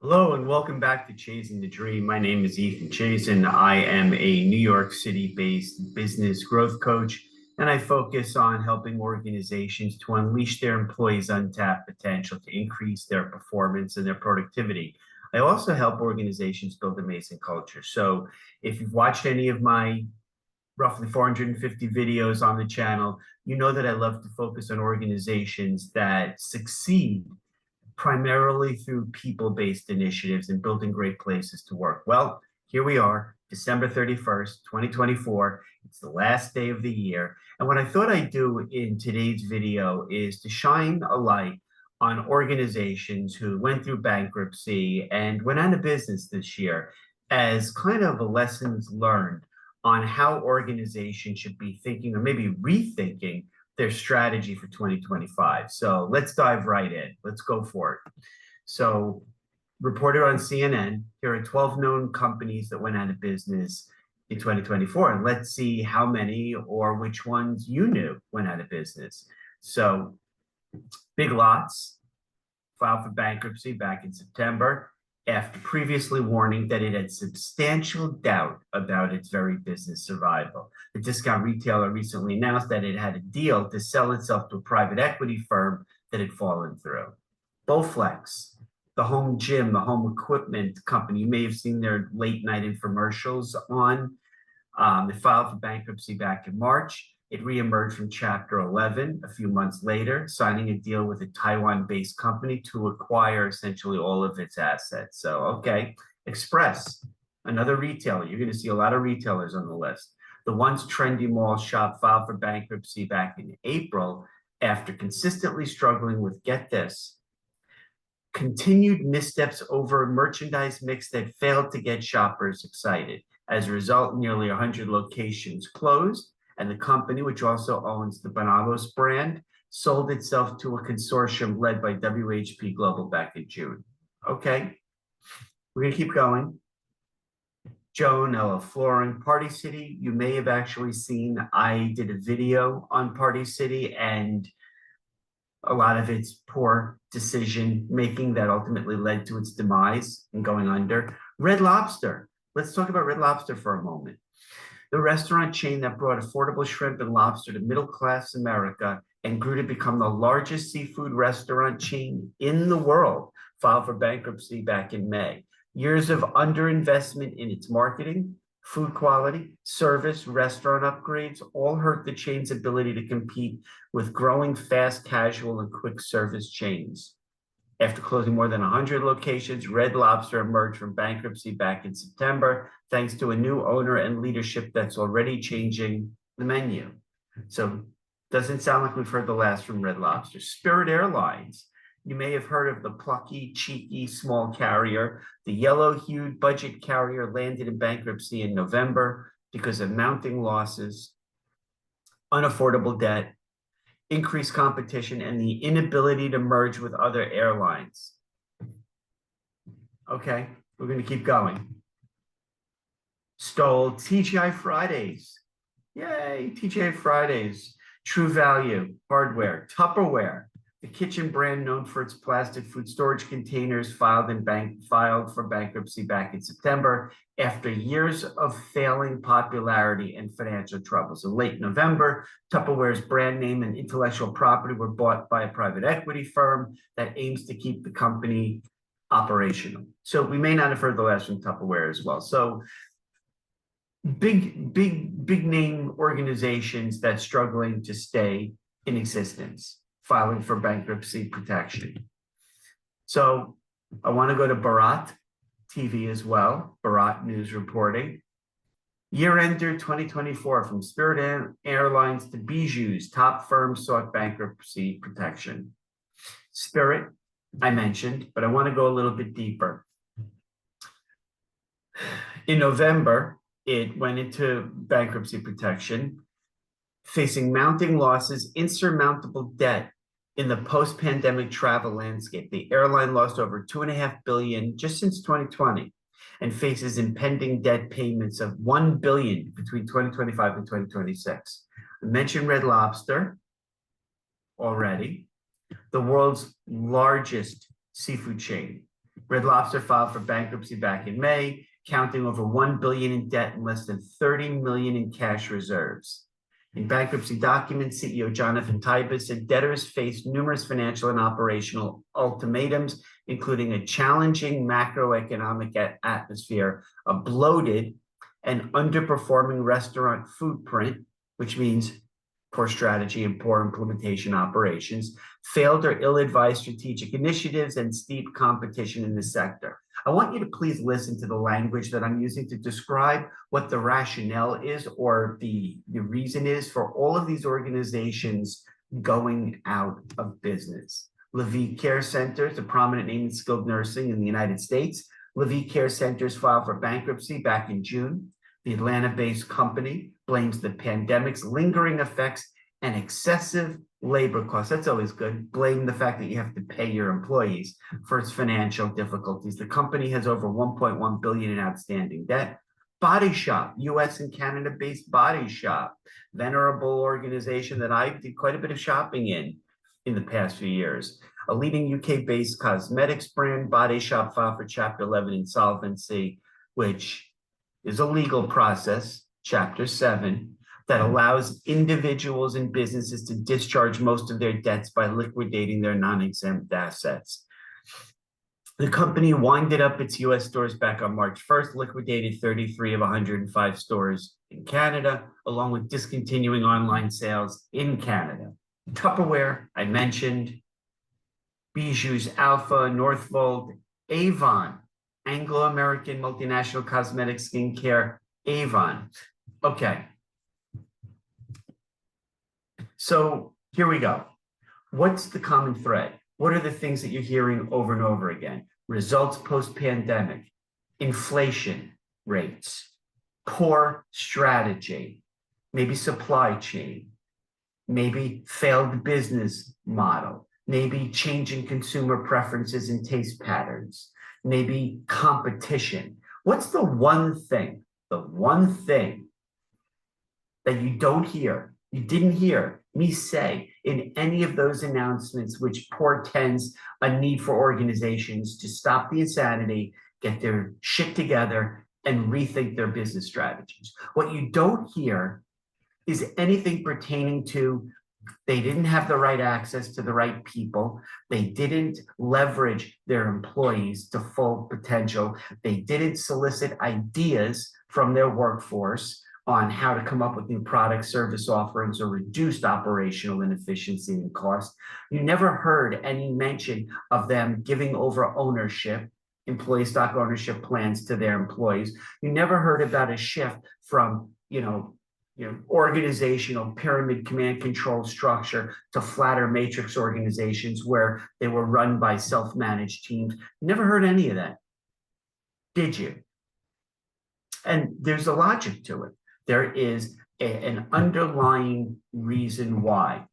Hello and welcome back to Chasing the Dream. My name is Ethan Chazen. I am a New York City-based business growth coach, and I focus on helping organizations to unleash their employees' untapped potential to increase their performance and their productivity. I also help organizations build amazing culture. So if you've watched any of my roughly 450 videos on the channel, you know that I love to focus on organizations that succeed primarily through people-based initiatives and building great places to work. Well, here we are, December 31st, 2024. It's the last day of the year. And what I thought I'd do in today's video is to shine a light on organizations who went through bankruptcy and went out of business this year as kind of a lessons learned on how organizations should be thinking or maybe rethinking their strategy for 2025. So let's dive right in. Let's go for it. So, reported on CNN, here are 12 known companies that went out of business in 2024. And let's see how many or which ones you knew went out of business. So, Big Lots filed for bankruptcy back in September after previously warning that it had substantial doubt about its very business survival. The discount retailer recently announced that it had a deal to sell itself to a private equity firm that had fallen through. Bowflex, the home gym, the home equipment company, you may have seen their late night infomercials on. It filed for bankruptcy back in March. It reemerged from Chapter 11 a few months later, signing a deal with a Taiwan-based company to acquire essentially all of its assets. So, okay, Express, another retailer. You're going to see a lot of retailers on the list. The once trendy mall shop filed for bankruptcy back in April after consistently struggling with, get this, continued missteps over merchandise mix that failed to get shoppers excited. As a result, nearly 100 locations closed, and the company, which also owns the Bonobos brand, sold itself to a consortium led by WHP Global back in June. Okay, we're going to keep going. Joan, Ella Flooring, Party City. You may have actually seen, I did a video on Party City and a lot of its poor decision making that ultimately led to its demise and going under. Red Lobster. Let's talk about Red Lobster for a moment. The restaurant chain that brought affordable shrimp and lobster to middle-class America and grew to become the largest seafood restaurant chain in the world filed for bankruptcy back in May. Years of underinvestment in its marketing, food quality, service, restaurant upgrades all hurt the chain's ability to compete with growing fast casual and quick service chains. After closing more than 100 locations, Red Lobster emerged from bankruptcy back in September, thanks to a new owner and leadership that's already changing the menu. So doesn't sound like we've heard the last from Red Lobster. Spirit Airlines. You may have heard of the plucky, cheeky, small carrier. The yellow-hued budget carrier landed in bankruptcy in November because of mounting losses, unaffordable debt, increased competition, and the inability to merge with other airlines. Okay, we're going to keep going. Stole TGI Fridays. Yay, TGI Fridays. True Value, Hardware, Tupperware, the kitchen brand known for its plastic food storage containers, filed for bankruptcy back in September after years of failing popularity and financial troubles. In late November, Tupperware's brand name and intellectual property were bought by a private equity firm that aims to keep the company operational. So we may not have heard the last from Tupperware as well. So big name organizations that's struggling to stay in existence, filing for bankruptcy protection. So I want to go to Bharat TV as well, Bharat News reporting. Year-ender 2024, from Spirit Airlines to Bijou's, top firms sought bankruptcy protection. Spirit, I mentioned, but I want to go a little bit deeper. In November, it went into bankruptcy protection, facing mounting losses, insurmountable debt in the post-pandemic travel landscape. The airline lost over $2.5 billion just since 2020 and faces impending debt payments of $1 billion between 2025 and 2026. I mentioned Red Lobster already, the world's largest seafood chain. Red Lobster filed for bankruptcy back in May, counting over $1 billion in debt and less than $30 million in cash reserves. In bankruptcy documents, CEO Jonathan Tybus said debtors faced numerous financial and operational ultimatums, including a challenging macroeconomic atmosphere, a bloated and underperforming restaurant footprint, which means poor strategy and poor implementation operations, failed or ill-advised strategic initiatives, and steep competition in the sector. I want you to please listen to the language that I'm using to describe what the rationale is or the reason is for all of these organizations going out of business. LaVie Care Centers, a prominent name in skilled nursing in the United States. LaVie Care Centers filed for bankruptcy back in June. The Atlanta-based company blames the pandemic's lingering effects and excessive labor costs. That's always good. Blame the fact that you have to pay your employees for its financial difficulties. The company has over $1.1 billion in outstanding debt. Body Shop, US and Canada-based Body Shop, venerable organization that I did quite a bit of shopping in the past few years. A leading UK-based cosmetics brand, Body Shop filed for Chapter 11 insolvency, which is a legal process, Chapter 7, that allows individuals and businesses to discharge most of their debts by liquidating their non-exempt assets. The company winded up its US stores back on March 1st, liquidated 33 of 105 stores in Canada, along with discontinuing online sales in Canada. Tupperware, I mentioned, Bijou's Alpha, Northvolt, Avon, Anglo-American multinational cosmetic skincare, Avon. Okay. So here we go. What's the common thread? What are the things that you're hearing over and over again? Results post-pandemic, inflation rates, poor strategy, maybe supply chain, maybe failed business model, maybe changing consumer preferences and taste patterns, maybe competition. What's the one thing that you don't hear, you didn't hear me say in any of those announcements, which portends a need for organizations to stop the insanity, get their shit together, and rethink their business strategies? What you don't hear is anything pertaining to they didn't have the right access to the right people. They didn't leverage their employees to full potential. They didn't solicit ideas from their workforce on how to come up with new product service offerings or reduced operational inefficiency and cost. You never heard any mention of them giving over ownership, employee stock ownership plans to their employees. You never heard about a shift from, organizational pyramid command control structure to flatter matrix organizations where they were run by self-managed teams. Never heard any of that, did you? And there's a logic to it. There is an underlying reason why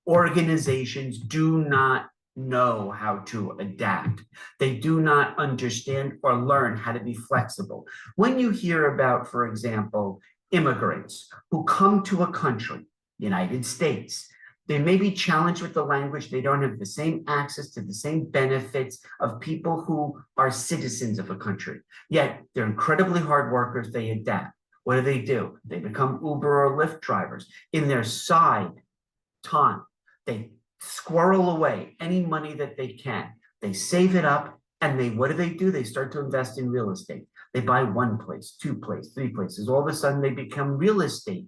organizations do not know how to adapt. They do not understand or learn how to be flexible. When you hear about, for example, immigrants who come to a country, United States, they may be challenged with the language. They don't have the same access to the same benefits of people who are citizens of a country. Yet they're incredibly hard workers. They adapt. What do? They become Uber or Lyft drivers. In their side time, they squirrel away any money that they can. They save it up, and what do? They start to invest in real estate. They buy one place, two places, three places. All of a sudden, they become real estate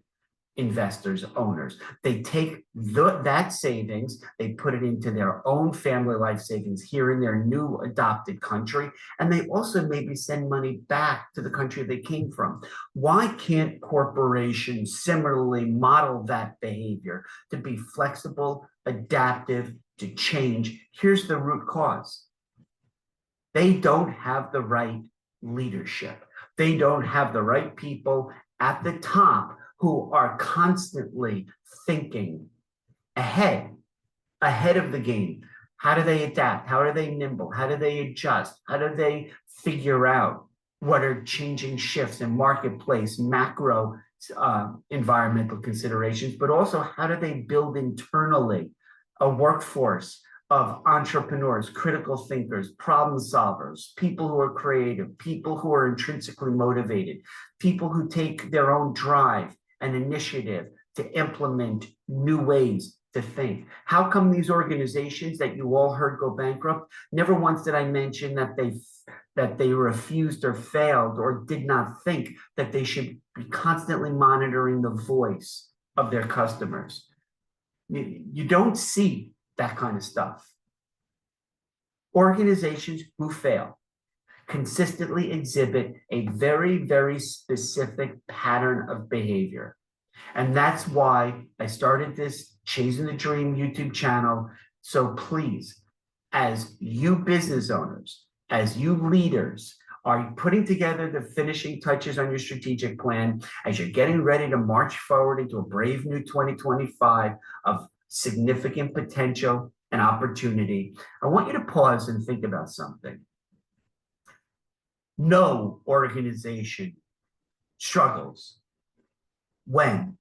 investors, owners. They take that savings, they put it into their own family life savings here in their new adopted country, and they also maybe send money back to the country they came from. Why can't corporations similarly model that behavior to be flexible, adaptive, to change? Here's the root cause. They don't have the right leadership. They don't have the right people at the top who are constantly thinking ahead of the game. How do they adapt? How are they nimble? How do they adjust? How do they figure out what are changing shifts in marketplace, macro environmental considerations, but also how do they build internally a workforce of entrepreneurs, critical thinkers, problem solvers, people who are creative, people who are intrinsically motivated, people who take their own drive and initiative to implement new ways to think. How come these organizations that you all heard go bankrupt, never once did I mention that they refused or failed or did not think that they should be constantly monitoring the voice of their customers? You don't see that kind of stuff. Organizations who fail consistently exhibit a very, very specific pattern of behavior. And that's why I started this Chasing the Dream YouTube channel. So please, as you business owners, as you leaders are putting together the finishing touches on your strategic plan, as you're getting ready to march forward into a brave new 2025 of significant potential and opportunity, I want you to pause and think about something. No organization struggles when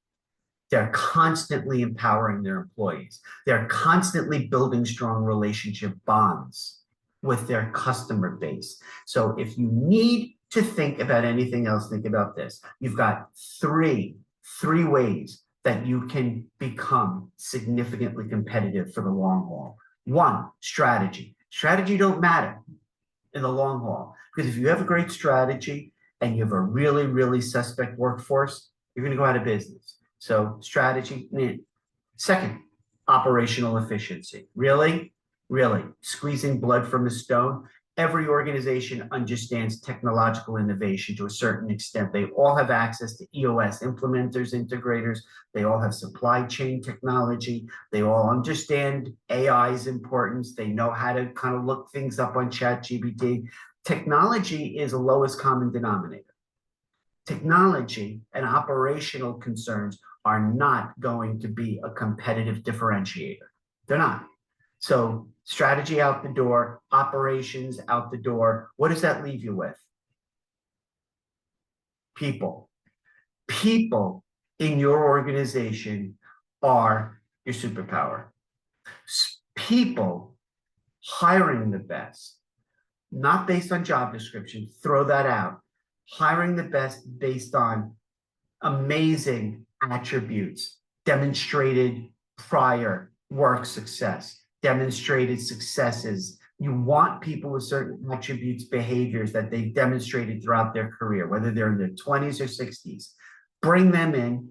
they're constantly empowering their employees. They're constantly building strong relationship bonds with their customer base. So if you need to think about anything else, think about this. You've got three ways that you can become significantly competitive for the long haul. One, strategy. Strategy don't matter in the long haul, because if you have a great strategy and you have a really, really suspect workforce, you're going to go out of business. So strategy. Second, operational efficiency. Really squeezing blood from a stone. Every organization understands technological innovation to a certain extent. They all have access to EOS implementers, integrators. They all have supply chain technology. They all understand AI's importance. They know how to kind of look things up on ChatGPT. Technology is a lowest common denominator. Technology and operational concerns are not going to be a competitive differentiator. They're not. So strategy out the door, operations out the door. What does that leave you with? People. People in your organization are your superpower. People hiring the best, not based on job description, throw that out. Hiring the best based on amazing attributes, demonstrated prior work success, demonstrated successes. You want people with certain attributes, behaviors that they've demonstrated throughout their career, whether they're in their 20s or 60s. Bring them in,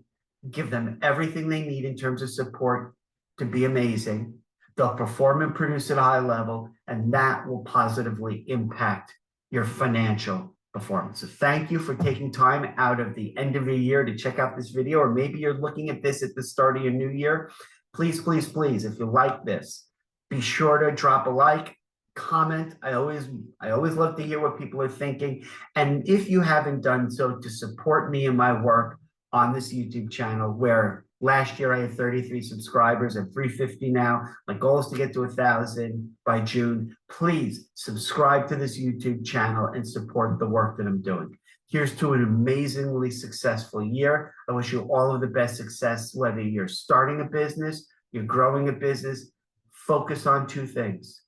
give them everything they need in terms of support to be amazing. They'll perform and produce at a high level, and that will positively impact your financial performance. So thank you for taking time out of the end of the year to check out this video, or maybe you're looking at this at the start of your new year. Please, please, please, if you like this, be sure to drop a like, comment. I always love to hear what people are thinking. And if you haven't done so, to support me in my work on this YouTube channel, where last year I had 33 subscribers at 350 now. My goal is to get to 1,000 by June. Please subscribe to this YouTube channel and support the work that I'm doing. Here's to an amazingly successful year. I wish you all of the best success, whether you're starting a business, you're growing a business. Focus on two things: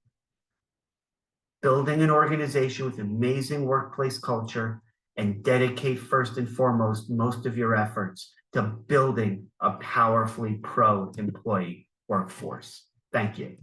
building an organization with amazing workplace culture, and dedicate first and foremost most of your efforts to building a powerfully pro-employee workforce. Thank you.